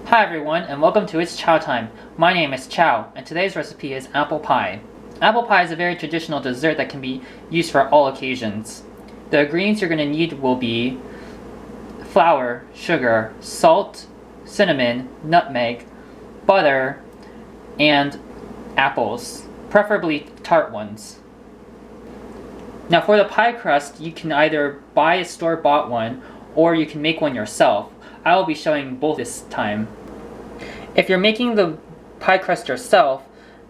Hi everyone, and welcome to It's Chow Time. My name is Chow, and today's recipe is apple pie. Apple pie is a very traditional dessert that can be used for all occasions. The ingredients you're going to need will be flour, sugar, salt, cinnamon, nutmeg, butter, and apples, preferably tart ones. Now for the pie crust, you can either buy a store-bought one or you can make one yourself. I will be showing both this time. If you're making the pie crust yourself,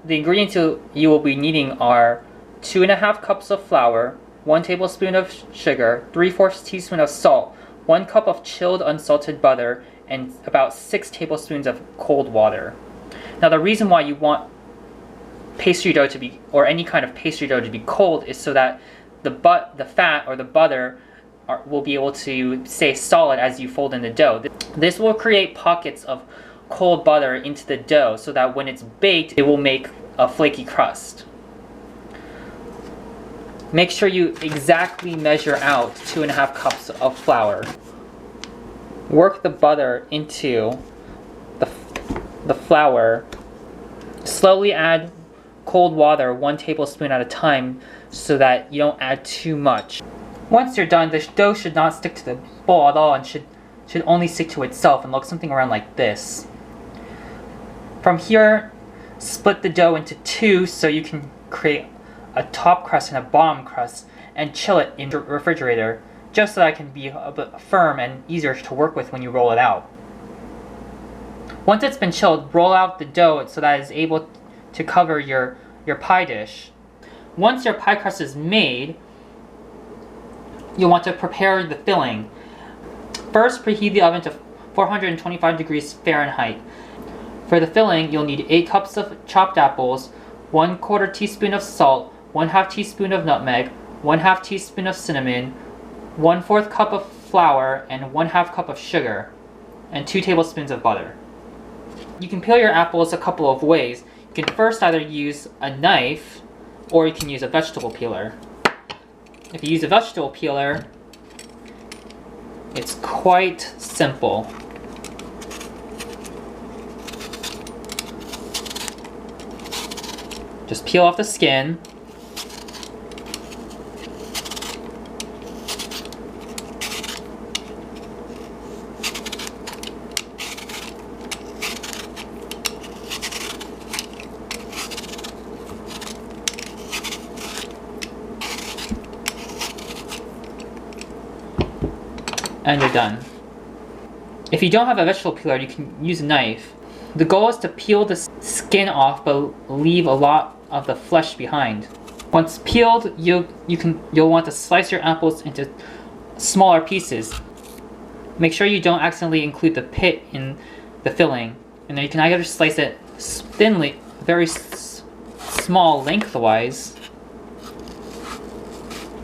the ingredients you will be needing are 2.5 cups of flour, 1 tablespoon of sugar, 3/4 teaspoon of salt, 1 cup of chilled unsalted butter, and about 6 tablespoons of cold water. Now the reason why you want pastry dough to be, or any kind of pastry dough to be cold, is so that the fat or the butter will be able to stay solid as you fold in the dough. This will create pockets of cold butter into the dough so that when it's baked, it will make a flaky crust. Make sure you exactly measure out 2.5 cups of flour. Work the butter into the flour. Slowly add cold water 1 tablespoon at a time so that you don't add too much. Once you're done, the dough should not stick to the bowl at all and should only stick to itself and look something around like this. From here, split the dough into two so you can create a top crust and a bottom crust and chill it in the refrigerator just so that it can be a bit firm and easier to work with when you roll it out. Once it's been chilled, roll out the dough so that it's able to cover your pie dish. Once your pie crust is made, you'll want to prepare the filling. First, preheat the oven to 425 degrees Fahrenheit. For the filling, you'll need 8 cups of chopped apples, 1/4 teaspoon of salt, 1/2 teaspoon of nutmeg, 1/2 teaspoon of cinnamon, 1/4 cup of flour, and 1/2 cup of sugar, and 2 tablespoons of butter. You can peel your apples a couple of ways. You can first either use a knife, or you can use a vegetable peeler. If you use a vegetable peeler, it's quite simple. Just peel off the skin. And you're done. If you don't have a vegetable peeler, you can use a knife. The goal is to peel the skin off but leave a lot of the flesh behind. Once peeled, you'll want to slice your apples into smaller pieces. Make sure you don't accidentally include the pit in the filling, and then you can either slice it thinly, very small lengthwise,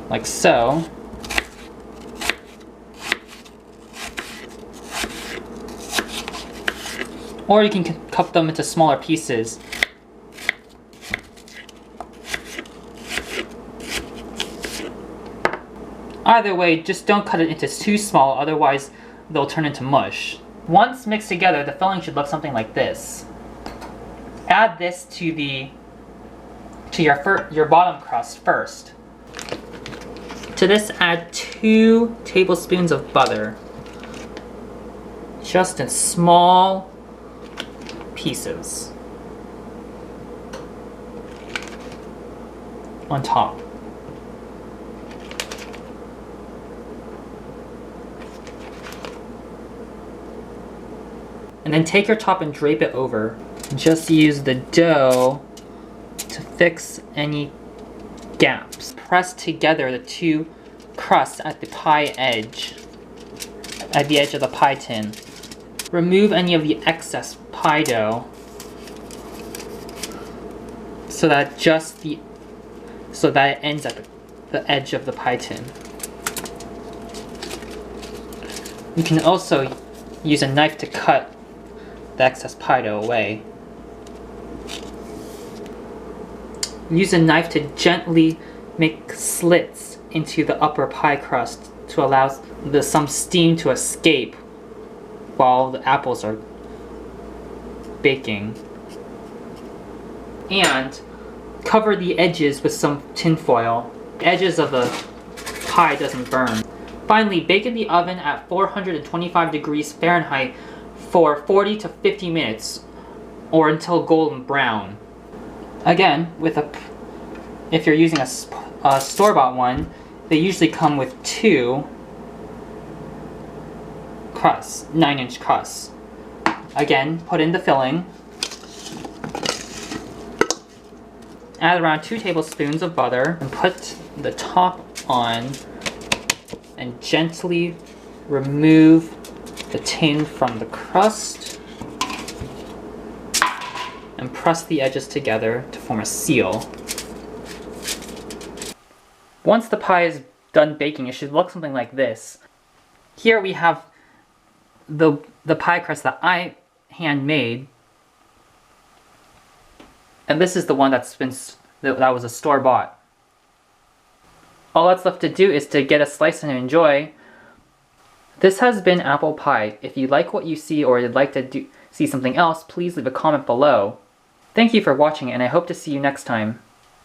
like so. Or you can cut them into smaller pieces. Either way, just don't cut it into too small, otherwise they'll turn into mush. Once mixed together, the filling should look something like this. Add this to your bottom crust first. To this, add 2 tablespoons of butter, just in small pieces on top. And then take your top and drape it over. Just use the dough to fix any gaps. Press together the 2 crusts at the pie edge, at the edge of the pie tin. Remove any of the excess pie dough so that it ends at the edge of the pie tin. You can also use a knife to cut the excess pie dough away. Use a knife to gently make slits into the upper pie crust to allow some steam to escape while the apples are baking. And cover the edges with some tin foil. The edges of the pie doesn't burn. Finally, bake in the oven at 425 degrees Fahrenheit for 40 to 50 minutes or until golden brown. Again, if you're using a store-bought one, they usually come with 2 crusts, 9-inch crusts. Again, put in the filling. Add around 2 tablespoons of butter and put the top on and gently remove the tin from the crust and press the edges together to form a seal. Once the pie is done baking, it should look something like this. Here we have the pie crust that I handmade, and this is the one that was a store-bought. All that's left to do is to get a slice and enjoy. This has been apple pie. If you like what you see or you'd like to see something else, please leave a comment below. Thank you for watching, and I hope to see you next time.